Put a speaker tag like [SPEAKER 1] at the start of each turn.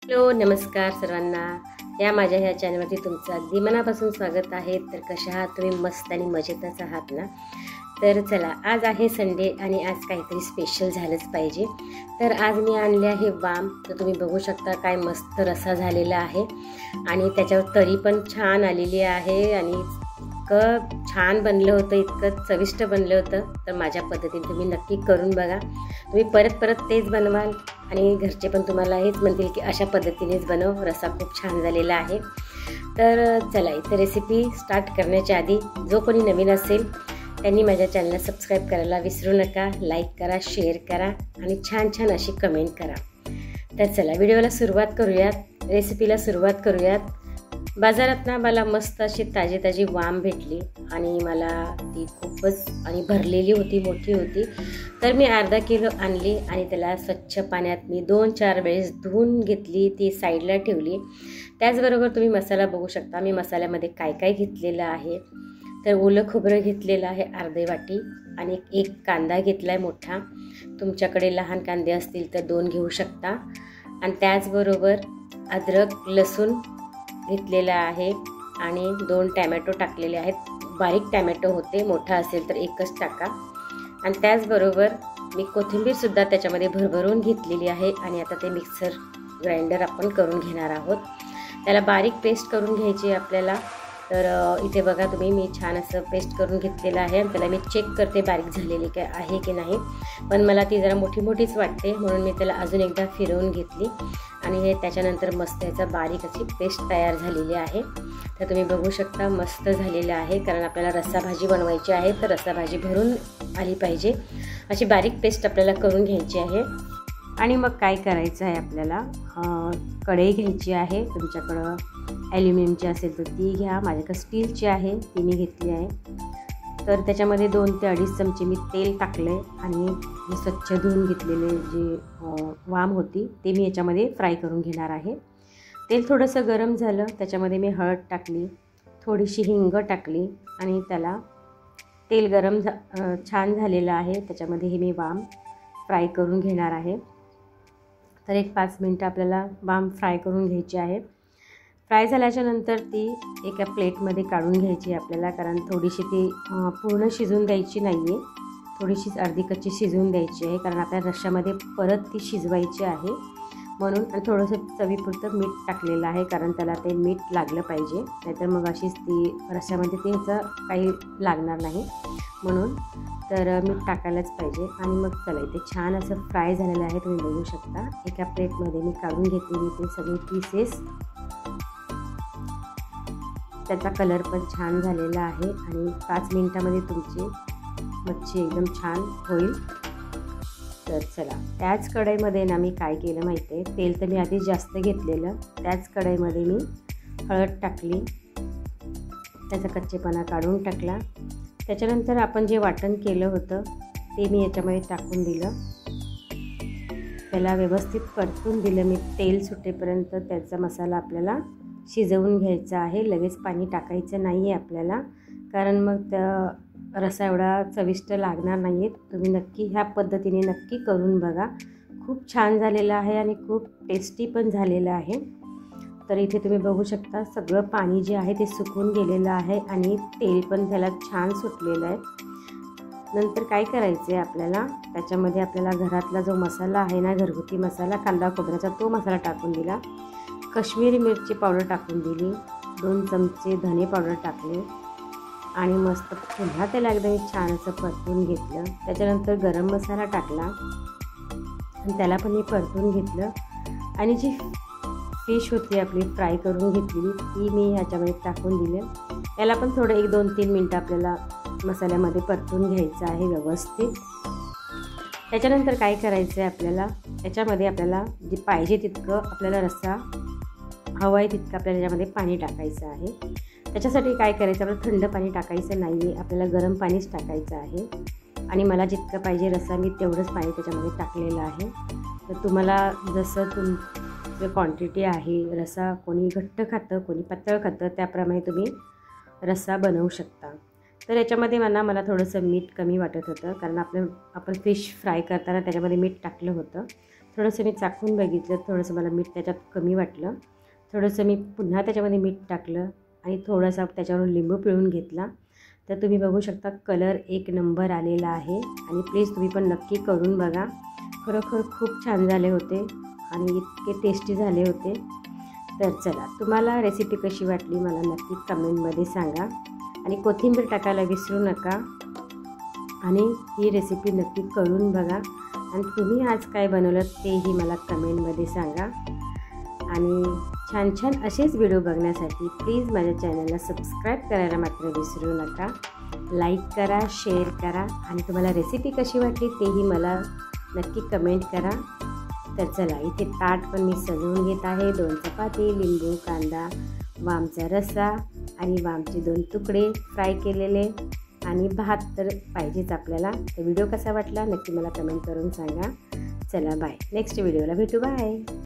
[SPEAKER 1] Hello नमस्कार सर्वांना। या माझ्या ह्या चॅनलवरती तुमचं अगदी मनापासून स्वागत आहे। तर कशा आहात तुम्ही? मस्त आणि मजेतच आहात ना? तर चला, आज आहे संडे आणि आज काहीतरी स्पेशल झालंच पाहिजे। तर आज मी आणले आहे वाम। तर तुम्ही बघू शकता काय मस्त रसा झालेला आहे आणि त्याच्यावर तरी पण छान आलेली आहे आणि इतकं छान बनलं होतं, इतकं चविष्ट बनलं होतं। तर माझ्या पद्धतीने तुम्ही नक्की करून बघा। तुम्ही परत परत तेच बनवाल आणि घरचे पण तुम्हाला हेच म्हणतील की अशा पद्धतीनेच बनव, रसा खूप छान झालेला आहे। तर चला, इथं रेसिपी स्टार्ट करण्याच्या आधी जो कोणी नवीन असेल त्यांनी माझ्या चॅनलला सबस्क्राईब करायला विसरू नका। लाईक करा, शेअर करा आणि छान छान अशी कमेंट करा। तर चला, व्हिडिओला सुरुवात करूयात, रेसिपीला सुरुवात करूयात। बाजारात ना मला मस्त अशी ताजी ताजी वाम भेटली आणि मला ती खूपच आणि भरलेली होती, मोठी होती। तर मी अर्धा किलो आणली आणि त्याला स्वच्छ पाण्यात मी 2-4 वेळेस धुवून घेतली, ती साईडला ठेवली। त्याचबरोबर तुम्ही मसाला बघू शकता मी मसाल्यामध्ये काय काय घेतलेलं आहे। तर ओलं खोबरं घेतलेलं आहे अर्धी वाटी आणि एक कांदा घेतला आहे मोठा। तुमच्याकडे लहान कांदे असतील तर 2 घेऊ शकता। आणि त्याचबरोबर अद्रक लसूण घेतलेला आहे आणि 2 टॅमॅटो टाकलेले आहेत। बारीक टॅमॅटो होते, मोठा असेल तर एकच टाका। आणि त्याचबरोबर मी कोथिंबीरसुद्धा त्याच्यामध्ये भरभरून घेतलेली आहे आणि आता ते मिक्सर ग्राइंडर आपण करून घेणार आहोत। त्याला बारीक पेस्ट करून घ्यायची आपल्याला। तर इथे बघा तुम्ही, मी छान असं पेस्ट करून घेतलेलं आहे आणि त्याला मी चेक करते बारीक झालेली काय आहे की नाही। पण मला ती जरा मोठी मोठीच वाटते म्हणून मी त्याला अजून एकदा फिरवून घेतली आणि हे त्याच्यानंतर मस्त याचा बारीक अशी पेस्ट तयार झालेली आहे। तर तुम्ही बघू शकता मस्त झालेलं आहे, कारण आपल्याला रस्सा भाजी बनवायची आहे। तर रस्सा भाजी भरून आली पाहिजे अशी बारीक पेस्ट आपल्याला करून घ्यायची आहे। आणि मग काय करायचं आहे, आपल्याला कढई घ्यायची आहे। तुमच्याकडं ॲल्युमिनियमची असेल तर ती घ्या, माझ्याकडे स्टीलची आहे ती मी घेतली आहे। तर त्याच्यामध्ये 2 ते 2.5 चमचे मी तेल टाकले आणि मी स्वच्छ धुवून घेतलेले जे वाम होती ते मी याच्यामध्ये फ्राय करून घेणार आहे। तेल थोडंसं गरम झालं, त्याच्यामध्ये मी हळद टाकली, थोडीशी हिंग टाकली आणि त्याला तेल गरम छान झालेलं आहे, त्याच्यामध्ये हे मी वाम फ्राय करून घेणार आहे। तर एक 5 मिनटं आपल्याला वाम फ्राय करून घ्यायची आहे। फ्राय झाल्याच्या नंतर ती एका प्लेटमध्ये काढून घ्यायची आपल्याला, कारण थोडीशी ती पूर्ण शिजून द्यायची नाही आहे, थोडीशी अर्धी कच्ची शिजवून द्यायची आहे, कारण आपल्या रश्श्यामध्ये परत ती शिजवायची आहे म्हणून। आणि थोडंसं चवीपुरतं मीठ टाकलेलं आहे, कारण त्याला ते मीठ लागलं पाहिजे, नाहीतर मग अशीच ती रश्श्यामध्ये ते ह्याचं काही लागणार नाही म्हणून। तर मीठ टाकायलाच पाहिजे। आणि मग चला, इथे छान असं फ्राय झालेलं आहे, तुम्ही बघू शकता। एका प्लेटमध्ये मी काढून घेतलेली ते सगळे पीसेस, त्याचा कलर पण छान झालेला आहे आणि 5 मिनिटामध्ये तुमची मच्छी एकदम छान होईल। तर चला, त्याच कढईमध्ये ना मी काय केलं माहिती आहे, तेल तर मी आधी जास्त घेतलेलं, त्याच कढईमध्ये मी हळद टाकली, त्याचा कच्चेपणा काढून टाकला। त्याच्यानंतर आपण जे वाटण केलं होतं ते मी याच्यामध्ये टाकून दिलं, त्याला व्यवस्थित परतून दिलं मी तेल सुटेपर्यंत। त्याचा मसाला आपल्याला शिजवून घ्यायचा आहे, लगेच पाणी टाकायचं नाही आहे आपल्याला, कारण मग त्या रस्सा एवढा चविष्ट लागणार नाही आहे। तुम्ही नक्की ह्या पद्धतीने नक्की करून बघा, खूप छान झालेलं आहे आणि खूप टेस्टी पण झालेलं आहे। तर इथे तुम्ही बघू शकता सगळं पाणी जे आहे ते सुकून गेलेलं आहे आणि तेल पण त्याला छान सुटलेलं आहे। नंतर काय करायचं आहे आपल्याला, त्याच्यामध्ये आपल्याला घरातला जो मसाला आहे ना, घरगुती मसाला कांदा खोबऱ्याचा, तो मसाला टाकून दिला, काश्मीरी मिरची पावडर टाकून दिली, 2 चमचे धने पावडर टाकले आणि मस्त पुन्हा त्याला एकदम छान असं परतून घेतलं। त्याच्यानंतर गरम मसाला टाकला आणि त्याला पण मी परतून घेतलं आणि जी फिश होती आपली फ्राय करून घेतलेली ती मी ह्याच्यामध्ये टाकून दिली। याला पण थोडं 1-2-3 मिनटं आपल्याला मसाल्यामध्ये परतून घ्यायचं आहे व्यवस्थित। त्याच्यानंतर काय करायचं आहे आपल्याला, याच्यामध्ये आपल्याला जे पाहिजे तितकं आपल्याला रस्सा हवा आहे तितकं आपल्याला याच्यामध्ये पाणी टाकायचं आहे। त्याच्यासाठी काय करायचं, आपल्याला थंड पाणी टाकायचं नाही आहे, आपल्याला गरम पाणीच टाकायचं आहे। आणि मला जितकं पाहिजे रस्सा मी तेवढंच पाणी त्याच्यामध्ये टाकलेलं आहे। तर तुम्हाला जसं तुमचं क्वांटिटी आहे, रस्सा कोणी घट्ट खातं कोणी पातळ खातं, त्याप्रमाणे तुम्ही रस्सा बनवू शकता। तर याच्यामध्ये मला थोडंसं मीठ कमी वाटत होतं, कारण आपण फिश फ्राय करताना त्याच्यामध्ये मीठ टाकलं होतं, थोडंसं मी चाखून बघितलं, थोडंसं मला मीठ त्याच्यात कमी वाटलं. थोडंसं मी पुन्हा त्याच्यामध्ये मीठ टाकलं आणि थोडासा त्याच्यावरून लिंबू पिळून घेतला. तर तुम्ही बघू शकता कलर एक नंबर आलेला आहे. आणि प्लीज तुम्ही पण नक्की करून बघा. खरोखर खूप छान झाले होते आणि इतके टेस्टी झाले होते. तर चला, तुम्हाला रेसिपी कशी वाटली मला नक्की कमेंटमध्ये सांगा आणि कोथिंबीर टाकायला विसरू नका. आणि ही रेसिपी नक्की करून बघा आणि तुम्ही आज काय बनवलं तेही मला कमेंटमध्ये सांगा. आणि छान छान असेच व्हिडिओ बघण्यासाठी प्लीज माझ्या चॅनलला सबस्क्राईब करायला मात्र विसरू नका. लाईक करा, शेअर करा आणि तुम्हाला रेसिपी कशी वाटली तेही मला नक्की कमेंट करा. तर चला, इथे ताट पण मी सजवून घेत आहे. 2 चपाती, लिंबू, कांदा, वामचा रस्सा आणि वामचे 2 तुकडे फ्राय केलेले आणि भात तर पाहिजेच आपल्याला. तर व्हिडिओ कसा वाटला नक्की मला कमेंट करून सांगा. चला बाय, नेक्स्ट व्हिडिओला भेटू. बाय.